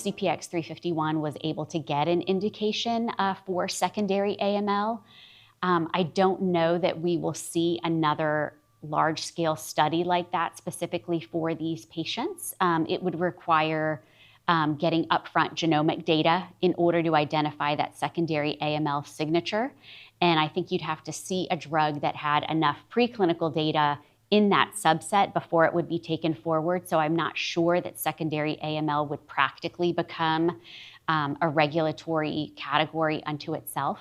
CPX-351 was able to get an indication for secondary AML. I don't know that we will see another large-scale study like that specifically for these patients. It would require getting upfront genomic data in order to identify that secondary AML signature. And I think you'd have to see a drug that had enough preclinical data in that subset before it would be taken forward. So I'm not sure that secondary AML would practically become a regulatory category unto itself.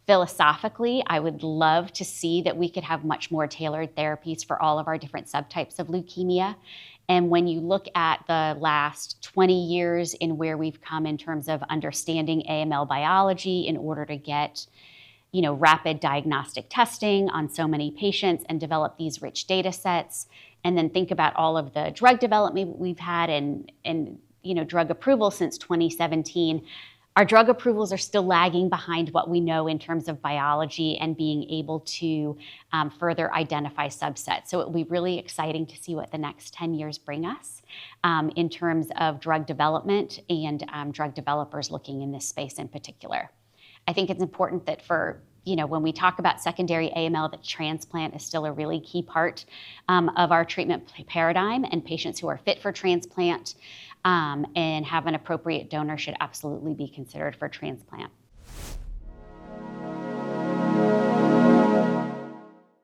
Philosophically, I would love to see that we could have much more tailored therapies for all of our different subtypes of leukemia. And when you look at the last 20 years in where we've come in terms of understanding AML biology in order to get rapid diagnostic testing on so many patients and develop these rich data sets, and then think about all of the drug development we've had and drug approval since 2017, our drug approvals are still lagging behind what we know in terms of biology and being able to further identify subsets. So it will be really exciting to see what the next 10 years bring us in terms of drug development and drug developers looking in this space in particular. I think it's important that when we talk about secondary AML, that transplant is still a really key part of our treatment paradigm, and patients who are fit for transplant and have an appropriate donor should absolutely be considered for transplant.